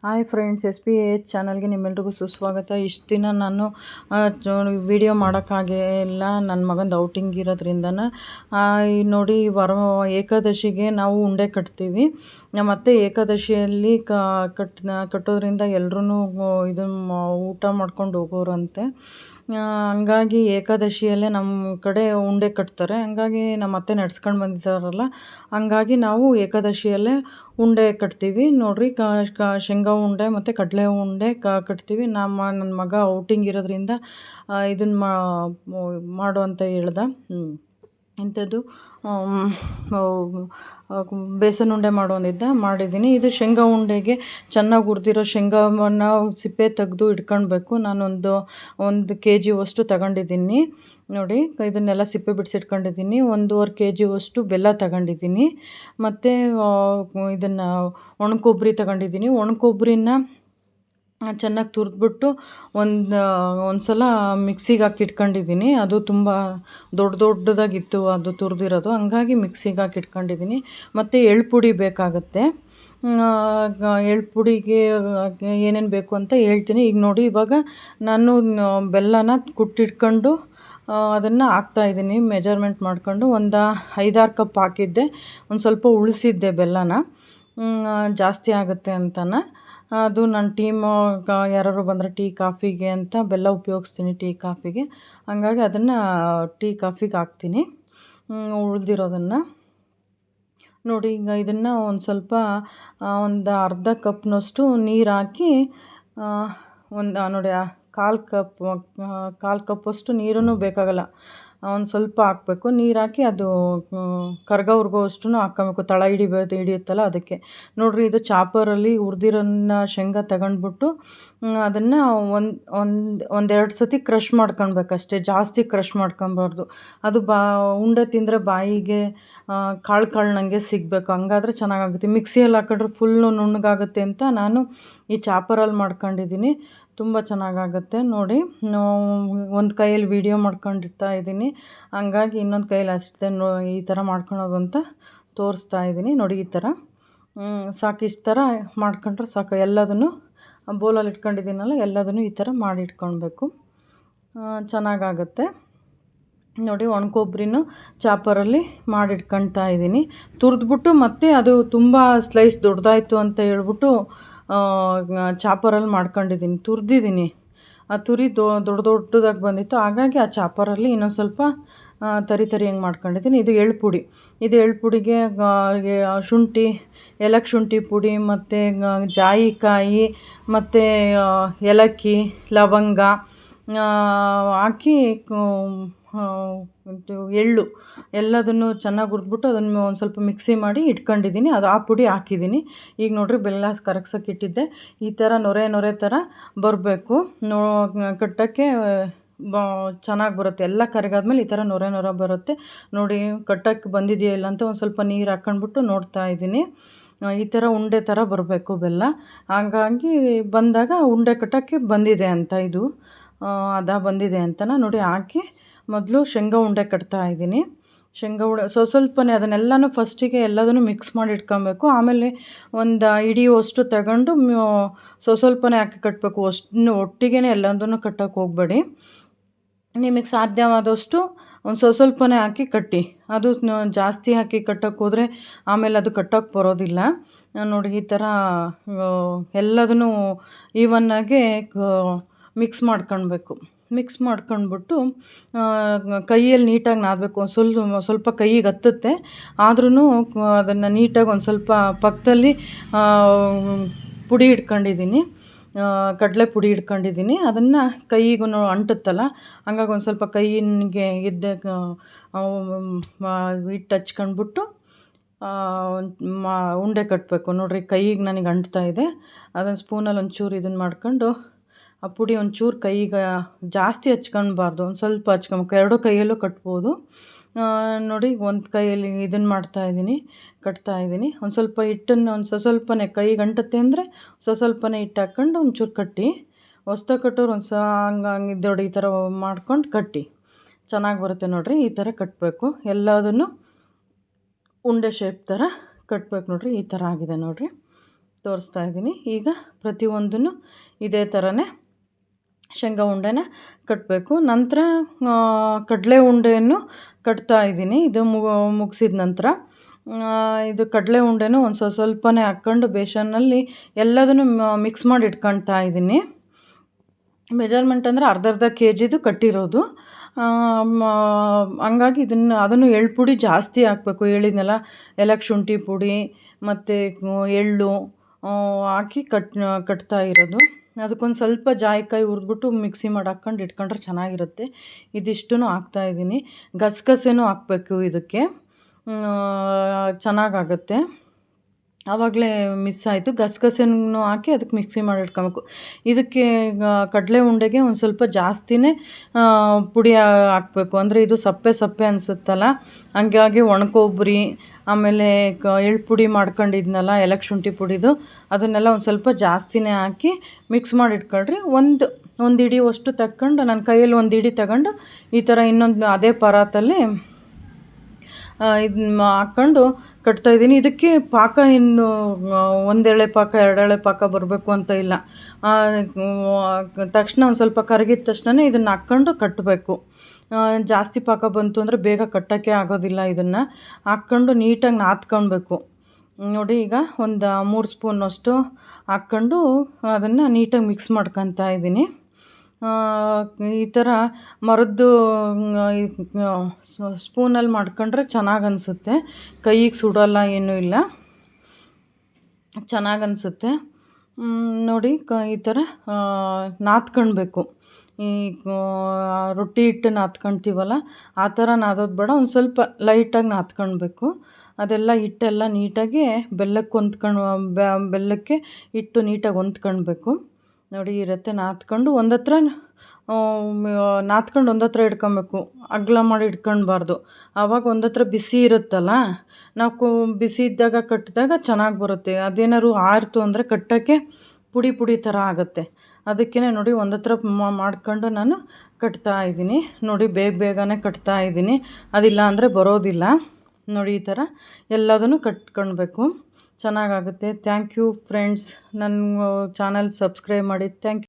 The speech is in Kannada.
Hi friends, S P H ಚಾನಲ್ಗೆ ನಿಮ್ಮೆಲ್ರಿಗೂ ಸುಸ್ವಾಗತ. ಇಷ್ಟು ದಿನ ನಾನು ವಿಡಿಯೋ ಮಾಡೋಕ್ಕಾಗಿಲ್ಲ, ನನ್ನ ಮಗಂದು ಔಟಿಂಗ್ ಇರೋದ್ರಿಂದನ. ನೋಡಿ, ಏಕಾದಶಿಗೆ ನಾವು ಉಂಡೆ ಕಟ್ತೀವಿ. ಮತ್ತು ಏಕಾದಶಿಯಲ್ಲಿ ಕಟ್ಟೋದ್ರಿಂದ ಎಲ್ರೂ ಊಟ ಮಾಡ್ಕೊಂಡು ಹೋಗೋರಂತೆ. ಹಂಗಾಗಿ ಏಕಾದಶಿಯಲ್ಲೇ ನಮ್ಮ ಕಡೆ ಉಂಡೆ ಕಟ್ತಾರೆ. ಹಂಗಾಗಿ ನಮ್ಮ ಅತ್ತೆ ನಡ್ಸ್ಕೊಂಡು ಬಂದಿದ್ದಾರಲ್ಲ, ಹಂಗಾಗಿ ನಾವು ಏಕಾದಶಿಯಲ್ಲೇ ಉಂಡೆ ಕಟ್ತೀವಿ. ನೋಡಿರಿ, ಶೇಂಗಾ ಉಂಡೆ ಮತ್ತು ಕಡಲೆ ಉಂಡೆ ಕಟ್ತೀವಿ. ನನ್ನ ಮಗ ಔಟಿಂಗ್ ಇರೋದ್ರಿಂದ ಇದನ್ನು ಮಾಡು ಅಂತ ಹೇಳ್ದ. ಇಂಥದ್ದು ಬೇಸನ್ ಉಂಡೆ ಮಾಡು ಅಂದಿದ್ದ, ಮಾಡಿದ್ದೀನಿ. ಇದು ಶೇಂಗಾ ಉಂಡೆಗೆ ಚೆನ್ನಾಗಿ ಹುರಿದಿರೋ ಶೇಂಗಾವನ್ನು ಸಿಪ್ಪೆ ತೆಗೆದು ಇಟ್ಕೊಳ್ಬೇಕು. ನಾನೊಂದು 1 kg ತಗೊಂಡಿದ್ದೀನಿ. ನೋಡಿ, ಇದನ್ನೆಲ್ಲ ಸಿಪ್ಪೆ ಬಿಡಿಸಿಟ್ಕೊಂಡಿದ್ದೀನಿ. 1.5 kg ಬೆಲ್ಲ ತಗೊಂಡಿದ್ದೀನಿ. ಮತ್ತು ಇದನ್ನು ಒಣಕೊಬ್ಬರಿ ತಗೊಂಡಿದ್ದೀನಿ. ಒಣಕೊಬ್ಬರಿನ ಚೆನ್ನಾಗಿ ತುರಿದ್ಬಿಟ್ಟು ಒಂದು ಸಲ ಮಿಕ್ಸಿಗೆ ಹಾಕಿ ಇಟ್ಕೊಂಡಿದ್ದೀನಿ. ಅದು ತುಂಬ ದೊಡ್ಡದಾಗಿತ್ತು ಅದು ತುರಿದಿರೋದು, ಹಂಗಾಗಿ ಮಿಕ್ಸಿಗೆ ಹಾಕಿ ಇಟ್ಕೊಂಡಿದ್ದೀನಿ. ಮತ್ತು ಎಳ್ಳು ಪುಡಿ ಬೇಕಾಗುತ್ತೆ. ಎಳ್ಳು ಪುಡಿಗೆ ಏನೇನು ಬೇಕು ಅಂತ ಹೇಳ್ತೀನಿ. ಈಗ ನೋಡಿ, ಇವಾಗ ನಾನು ಬೆಲ್ಲನ ಕುಟ್ಟಿಟ್ಕೊಂಡು ಅದನ್ನು ಹಾಕ್ತಾಯಿದ್ದೀನಿ. ಮೆಜರ್ಮೆಂಟ್ ಮಾಡ್ಕೊಂಡು ಒಂದು 5-6 ಕಪ್ ಹಾಕಿದ್ದೆ. ಒಂದು ಸ್ವಲ್ಪ ಉಳಿಸಿದ್ದೆ ಬೆಲ್ಲನ, ಜಾಸ್ತಿ ಆಗುತ್ತೆ ಅಂತನ. ಅದು ನನ್ನ ಯಾರು ಬಂದರೆ ಟೀ ಕಾಫಿಗೆ ಅಂತ ಬೆಲ್ಲ ಉಪಯೋಗಿಸ್ತೀನಿ, ಟೀ ಕಾಫಿಗೆ. ಹಂಗಾಗಿ ಅದನ್ನು ಟೀ ಕಾಫಿಗೆ ಹಾಕ್ತೀನಿ, ಉಳಿದಿರೋದನ್ನು. ನೋಡಿ, ಈಗ ಇದನ್ನು ಒಂದು ಸ್ವಲ್ಪ ಒಂದು ಅರ್ಧ ಕಪ್ನಷ್ಟು ನೀರು ಹಾಕಿ, ನೋಡಿ 1/4 ಕಪ್ಪಷ್ಟು ನೀರೂ ಬೇಕಾಗಲ್ಲ, ಒಂದು ಸ್ವಲ್ಪ ಹಾಕಬೇಕು. ನೀರು ಹಾಕಿ ಅದು ಕರ್ಗೋವರೆಗೂ ಹಾಕ್ಕೊಬೇಕು, ತಳ ಹಿಡಿಯುತ್ತಲ್ಲ ಅದಕ್ಕೆ. ನೋಡಿರಿ, ಇದು ಚಾಪರಲ್ಲಿ ಹುರಿದಿರೋನ್ನ ಶೇಂಗಾ ತಗೊಂಡ್ಬಿಟ್ಟು ಅದನ್ನು ಒಂದೆರಡು ಸತಿ ಕ್ರಷ್ ಮಾಡ್ಕೊಳ್ಬೇಕಷ್ಟೇ, ಜಾಸ್ತಿ ಕ್ರಷ್ ಮಾಡ್ಕೊಬಾರ್ದು. ಅದು ಉಂಡೆ ತಿಂದರೆ ಬಾಯಿಗೆ ಕಾಳು ಸಿಗಬೇಕು, ಹಂಗಾದ್ರೆ ಚೆನ್ನಾಗಾಗುತ್ತೆ. ಮಿಕ್ಸಿಯಲ್ಲಿ ಹಾಕಿದ್ರೆ ಫುಲ್ಲು ನುಣ್ಣಗಾಗುತ್ತೆ ಅಂತ ನಾನು ಈ ಚಾಪರಲ್ಲಿ ಮಾಡ್ಕೊಂಡಿದ್ದೀನಿ. ತುಂಬ ಚೆನ್ನಾಗಾಗುತ್ತೆ. ನೋಡಿ, ಒಂದು ಕೈಯಲ್ಲಿ ವೀಡಿಯೋ ಮಾಡ್ಕೊಂಡಿರ್ತಾ ಇದ್ದೀನಿ, ಹಂಗಾಗಿ ಇನ್ನೊಂದು ಕೈಯಲ್ಲಿ ಅಷ್ಟೇ ಈ ಥರ ಮಾಡ್ಕೊಳೋದು ಅಂತ ತೋರಿಸ್ತಾ ಇದ್ದೀನಿ. ನೋಡಿ, ಈ ಥರ ಸಾಕು. ಇಷ್ಟು ಥರ ಮಾಡ್ಕೊಂಡ್ರೆ ಸಾಕು. ಎಲ್ಲದನ್ನು ಬೋಲಲ್ಲಿ ಇಟ್ಕೊಂಡಿದ್ದೀನಲ್ಲ, ಎಲ್ಲದನ್ನು ಈ ಥರ ಮಾಡಿ ಇಟ್ಕೊಳ್ಬೇಕು, ಚೆನ್ನಾಗಾಗುತ್ತೆ. ನೋಡಿ, ಒಣಕೊಬ್ಬರಿನೂ ಚಾಪರಲ್ಲಿ ಮಾಡಿಟ್ಕೊಳ್ತಾ ಇದ್ದೀನಿ. ತುರಿದ್ಬಿಟ್ಟು, ಮತ್ತು ಅದು ತುಂಬ ಸ್ಲೈಸ್ ದೊಡ್ಡದಾಯಿತು ಅಂತ ಹೇಳ್ಬಿಟ್ಟು ಚಾಪರಲ್ಲಿ ಮಾಡ್ಕೊಂಡಿದ್ದೀನಿ, ತುರಿದಿದ್ದೀನಿ. ಆ ತುರಿ ದೊಡ್ಡದಾಗಿ ಬಂದಿತ್ತು, ಹಾಗಾಗಿ ಆ ಚಾಪರಲ್ಲಿ ಇನ್ನೊಂದು ಸ್ವಲ್ಪ ತರಿಯಾಗಿ ಮಾಡ್ಕೊಂಡಿದ್ದೀನಿ. ಇದು ಎಳ್ಳು ಪುಡಿ. ಇದು ಎಳ್ಳು ಪುಡಿಗೆ ಶುಂಠಿ, ಏಲಕ್ಕಿ ಶುಂಠಿ ಪುಡಿ, ಮತ್ತು ಜಾಯಿಕಾಯಿ, ಮತ್ತು ಏಲಕ್ಕಿ, ಲವಂಗ ಹಾಕಿ, ಎಳ್ಳು ಎಲ್ಲದನ್ನು ಚೆನ್ನಾಗಿ ಹುರಿದ್ಬಿಟ್ಟು ಅದನ್ನು ಒಂದು ಸ್ವಲ್ಪ ಮಿಕ್ಸಿ ಮಾಡಿ ಇಟ್ಕೊಂಡಿದ್ದೀನಿ. ಅದು ಆ ಪುಡಿ ಹಾಕಿದ್ದೀನಿ. ಈಗ ನೋಡಿರಿ, ಬೆಲ್ಲ ಕರಗ್ಸೋಕೆ ಇಟ್ಟಿದ್ದೆ. ಈ ಥರ ನೊರೆ ಥರ ಬರಬೇಕು, ಕಟ್ಟೋಕ್ಕೆ ಚೆನ್ನಾಗಿ ಬರುತ್ತೆ. ಎಲ್ಲ ಕರಗಾದ್ಮೇಲೆ ಈ ಥರ ನೊರೆ ಬರುತ್ತೆ. ನೋಡಿ, ಕಟ್ಟೋಕ್ಕೆ ಬಂದಿದೆಯಾ ಇಲ್ಲ ಅಂತ ಒಂದು ಸ್ವಲ್ಪ ನೀರು ಹಾಕ್ಕೊಂಡ್ಬಿಟ್ಟು ನೋಡ್ತಾ ಇದ್ದೀನಿ. ಈ ಥರ ಉಂಡೆ ಥರ ಬರಬೇಕು ಬೆಲ್ಲ. ಹಾಗಾಗಿ ಬಂದಾಗ ಉಂಡೆ ಕಟ್ಟೋಕ್ಕೆ ಬಂದಿದೆ ಅಂತ, ಇದು ಬಂದಿದೆ ಅಂತನ. ನೋಡಿ, ಹಾಕಿ ಮೊದಲು ಶೇಂಗಾ ಉಂಡೆ ಕಟ್ತಾ ಇದ್ದೀನಿ. ಶೇಂಗಾ ಉಂಡೆ ಸ್ವಲ್ಪನೇ, ಅದನ್ನೆಲ್ಲನೂ ಫಸ್ಟಿಗೆ ಎಲ್ಲದನ್ನು ಮಿಕ್ಸ್ ಮಾಡಿ ಇಟ್ಕೊಬೇಕು. ಆಮೇಲೆ ಒಂದು ಹಿಡಿಯುವಷ್ಟು ತಗೊಂಡು ಸ್ವಲ್ಪನೇ ಹಾಕಿ ಕಟ್ಟಬೇಕು. ಒಟ್ಟಿಗೆ ಎಲ್ಲದನ್ನು ಕಟ್ಟೋಕ್ಕೆ ಹೋಗಬೇಡಿ. ನಿಮಗೆ ಸಾಧ್ಯವಾದಷ್ಟು ಒಂದು ಸ್ವಲ್ಪನೇ ಹಾಕಿ ಕಟ್ಟಿ. ಅದು ಜಾಸ್ತಿ ಹಾಕಿ ಕಟ್ಟೋಕ್ಕೆ ಹೋದರೆ ಆಮೇಲೆ ಅದು ಕಟ್ಟೋಕ್ಕೆ ಬರೋದಿಲ್ಲ. ನೋಡಿ, ಈ ಥರ ಎಲ್ಲದನ್ನು ಈವನ್ನಾಗಿ ಮಿಕ್ಸ್ ಮಾಡ್ಕೊಳ್ಬೇಕು. ಮಿಕ್ಸ್ ಮಾಡ್ಕೊಂಡ್ಬಿಟ್ಟು ಕೈಯಲ್ಲಿ ನೀಟಾಗಿ ನಾದಬೇಕು. ಸ್ವಲ್ಪ ಕೈಗೆ ಹತ್ತುತ್ತೆ, ಆದ್ರೂ ಅದನ್ನು ನೀಟಾಗಿ ಒಂದು ಸ್ವಲ್ಪ ಪಕ್ಕದಲ್ಲಿ ಪುಡಿ ಇಟ್ಕೊಂಡಿದ್ದೀನಿ, ಕಡಲೆ ಪುಡಿ ಇಟ್ಕೊಂಡಿದ್ದೀನಿ. ಅದನ್ನು ಕೈಗೂ ಅಂಟುತ್ತಲ್ಲ, ಹಂಗಾಗಿ ಒಂದು ಸ್ವಲ್ಪ ಕೈಯಿಗೆ ಹಿಟ್ಟು ಹಚ್ಕೊಂಡ್ಬಿಟ್ಟು ಉಂಡೆ ಕಟ್ಟಬೇಕು. ನೋಡಿರಿ, ಕೈಗೆ ನನಗೆ ಅಂಟ್ತಾ ಇದೆ. ಅದನ್ನು ಸ್ಪೂನಲ್ಲಿ ಒಂಚೂರು ಇದನ್ನು ಮಾಡ್ಕೊಂಡು, ಆ ಪುಡಿ ಒಂಚೂರು ಕೈಗೆ ಜಾಸ್ತಿ ಹಚ್ಕೊಳ್ಬಾರ್ದು, ಒಂದು ಸ್ವಲ್ಪ ಹಚ್ಕೊಬೇಕು. 2 ಕೈಯಲ್ಲೂ ಕಟ್ಬೋದು. ನೋಡಿ, ಒಂದು ಕೈಯಲ್ಲಿ ಇದನ್ನು ಕಟ್ತಾಯಿದ್ದೀನಿ. ಒಂದು ಸ್ವಲ್ಪ ಹಿಟ್ಟನ್ನು ಸ್ವಲ್ಪನೇ ಕೈಗೆ ಅಂಟುತ್ತೆ ಅಂದರೆ ಸ್ವಲ್ಪನೇ ಹಿಟ್ಟು ಹಾಕ್ಕೊಂಡು ಒಂಚೂರು ಕಟ್ಟಿ. ಹೊಸ್ದಾಗಿ ಕಟ್ಟೋರು ಹಂಗೆ ನೋಡಿ, ಈ ಥರ ಮಾಡ್ಕೊಂಡು ಕಟ್ಟಿ, ಚೆನ್ನಾಗಿ ಬರುತ್ತೆ. ನೋಡಿರಿ, ಈ ಥರ ಕಟ್ಟಬೇಕು. ಎಲ್ಲದನ್ನು ಉಂಡೆ ಶೇಪ್ ಥರ ಕಟ್ಟಬೇಕು. ನೋಡಿರಿ, ಈ ಥರ ಆಗಿದೆ ನೋಡಿರಿ. ತೋರಿಸ್ತಾ ಇದ್ದೀನಿ. ಈಗ ಪ್ರತಿಯೊಂದನ್ನು ಇದೇ ಥರನೇ ಶೇಂಗಾ ಉಂಡೆನ ಕಟ್ಟಬೇಕು. ನಂತರ ಕಡಲೆ ಉಂಡೆಯನ್ನು ಕಟ್ತಾ ಇದ್ದೀನಿ. ಇದು ಮುಗಿಸಿದ ನಂತರ ಇದು ಕಡಲೆ ಉಂಡೆನೂ ಒಂದು ಸ್ವಲ್ಪನೇ ಹಾಕ್ಕೊಂಡು ಬೇಸನ್ನಲ್ಲಿ ಎಲ್ಲದನ್ನು ಮಿಕ್ಸ್ ಮಾಡಿ ಇಟ್ಕೊಳ್ತಾ ಇದ್ದೀನಿ. ಮೆಜರ್ಮೆಂಟ್ ಅಂದರೆ ಅರ್ಧ ಕೆ ಜಿದು ಕಟ್ಟಿರೋದು. ಹಂಗಾಗಿ ಅದನ್ನು ಎಳ್ಳು ಪುಡಿ ಜಾಸ್ತಿ ಹಾಕಬೇಕು. ಹೇಳಿದ್ನಲ್ಲ, ಏಲಕ್ಕಿ ಶುಂಠಿ ಪುಡಿ ಮತ್ತು ಎಳ್ಳು ಹಾಕಿ ಕಟ್ತಾ ಇರೋದು. ಅದಕ್ಕೊಂದು ಸ್ವಲ್ಪ ಜಾಯಿಕಾಯಿ ಹುರಿದ್ಬಿಟ್ಟು ಮಿಕ್ಸಿ ಮಾಡಿ ಹಾಕ್ಕೊಂಡು ಇಟ್ಕೊಂಡ್ರೆ ಚೆನ್ನಾಗಿರುತ್ತೆ. ಇದಿಷ್ಟೂ ಹಾಕ್ತಾಯಿದ್ದೀನಿ. ಗಸಗಸೆನೂ ಹಾಕಬೇಕು ಇದಕ್ಕೆ, ಚೆನ್ನಾಗಾಗುತ್ತೆ. ಆವಾಗಲೇ ಮಿಸ್ ಆಯಿತು. ಗಸಗಸೆನೂ ಹಾಕಿ ಅದಕ್ಕೆ ಮಿಕ್ಸಿ ಮಾಡಿ ಇಟ್ಕೊಬೇಕು. ಇದಕ್ಕೆ ಕಡಲೆ ಉಂಡೆಗೆ ಒಂದು ಸ್ವಲ್ಪ ಜಾಸ್ತಿನೇ ಪುಡಿ ಹಾಕಬೇಕು. ಅಂದರೆ ಇದು ಸಪ್ಪೆ ಸಪ್ಪೆ ಅನಿಸುತ್ತಲ್ಲ, ಹಂಗಾಗಿ ಒಣಕೊಬ್ಬರಿ ಆಮೇಲೆ ಎಳ್ಳು ಪುಡಿ ಮಾಡ್ಕೊಂಡಿದ್ನಲ್ಲ, ಏಲಕ್ಕಿ ಶುಂಠಿ ಪುಡಿದು, ಅದನ್ನೆಲ್ಲ ಒಂದು ಸ್ವಲ್ಪ ಜಾಸ್ತಿನೇ ಹಾಕಿ ಮಿಕ್ಸ್ ಮಾಡಿ ಇಟ್ಕೊಳ್ರಿ. ಒಂದು ಹಿಡಿಯುವಷ್ಟು ತಗೊಂಡು ನನ್ನ ಕೈಯಲ್ಲಿ ಒಂದು ಹಿಡಿ ತಗೊಂಡು ಈ ಥರ ಇನ್ನೊಂದು ಅದೇ ಪರಾತಲ್ಲಿ ಇದನ್ನ ಹಾಕ್ಕೊಂಡು ಕಟ್ತಾಯಿದ್ದೀನಿ. ಇದಕ್ಕೆ ಪಾಕ ಇನ್ನು ಒಂದೆಳೆ ಪಾಕ ಎರಡೆಳೆ ಪಾಕ ಬರಬೇಕು ಅಂತ ಇಲ್ಲ. ತಕ್ಷಣ ಒಂದು ಸ್ವಲ್ಪ ಕರಗಿದ ತಕ್ಷಣ ಇದನ್ನು ಹಾಕ್ಕೊಂಡು ಕಟ್ಟಬೇಕು. ಜಾಸ್ತಿ ಪಾಕ ಬಂತು ಅಂದರೆ ಬೇಗ ಕಟ್ಟೋಕ್ಕೆ ಆಗೋದಿಲ್ಲ. ಇದನ್ನು ಹಾಕ್ಕೊಂಡು ನೀಟಾಗಿ ನಾದ್ಕೊಳ್ಬೇಕು. ನೋಡಿ, ಈಗ ಒಂದು 3 ಸ್ಪೂನಷ್ಟು ಹಾಕ್ಕೊಂಡು ಅದನ್ನು ನೀಟಾಗಿ ಮಿಕ್ಸ್ ಮಾಡ್ಕೊತಾ ಇದ್ದೀನಿ. ಈ ಥರ ಮರದ್ದು ಸ್ಪೂನಲ್ಲಿ ಮಾಡ್ಕೊಂಡ್ರೆ ಚೆನ್ನಾಗಿ ಅನಿಸುತ್ತೆ. ಕೈಗೆ ಸುಡೋಲ್ಲ, ಏನೂ ಇಲ್ಲ, ಚೆನ್ನಾಗಿ ಅನಿಸುತ್ತೆ. ನೋಡಿ, ಈ ಥರ ನಾದ್ಕೊಳ್ಬೇಕು. ಈ ರೊಟ್ಟಿ ಹಿಟ್ಟು ನಾದ್ಕೊಳ್ತೀವಲ್ಲ, ಆ ಥರ ನಾದೋದು ಬೇಡ, ಒಂದು ಸ್ವಲ್ಪ ಲೈಟಾಗಿ ನಾದ್ಕೊಳ್ಬೇಕು. ಅದೆಲ್ಲ ಹಿಟ್ಟೆಲ್ಲ ನೀಟಾಗಿ ಬೆಲ್ಲಕ್ಕೆ ಹಿಟ್ಟು ನೀಟಾಗಿ ಹೊಂದ್ಕೊಳ್ಬೇಕು. ನೋಡಿ, ಈ ರೀತಿ ನಾದ್ಕೊಂಡು ಒಂದತ್ರ ಇಟ್ಕೊಬೇಕು. ಅಗಲ ಮಾಡಿ ಇಟ್ಕೊಳ್ಬಾರ್ದು. ಆವಾಗ ಒಂದತ್ರ ಬಿಸಿ ಇರುತ್ತಲ್ಲ, ನಾವು ಬಿಸಿ ಇದ್ದಾಗ ಕಟ್ಟಿದಾಗ ಚೆನ್ನಾಗಿ ಬರುತ್ತೆ. ಅದೇನಾದ್ರು ಆರಿತು ಅಂದರೆ ಕಟ್ಟೋಕ್ಕೆ ಪುಡಿ ಥರ ಆಗುತ್ತೆ. ಅದಕ್ಕೇ ನೋಡಿ ಒಂದತ್ರ ಮಾಡ್ಕೊಂಡು ನಾನು ಕಟ್ತಾ ಇದ್ದೀನಿ. ನೋಡಿ, ಬೇಗನೆ ಕಟ್ತಾ ಇದ್ದೀನಿ, ಅದಿಲ್ಲ ಅಂದರೆ ಬರೋದಿಲ್ಲ. ನೋಡಿ, ಈ ಥರ ಎಲ್ಲದನ್ನು ಕಟ್ಕೊಳ್ಬೇಕು, ಚೆನ್ನಾಗಾಗುತ್ತೆ. Thank you friends. ನನ್ನ ಚಾನಲ್ ಸಬ್ಸ್ಕ್ರೈಬ್ ಮಾಡಿ. Thank you.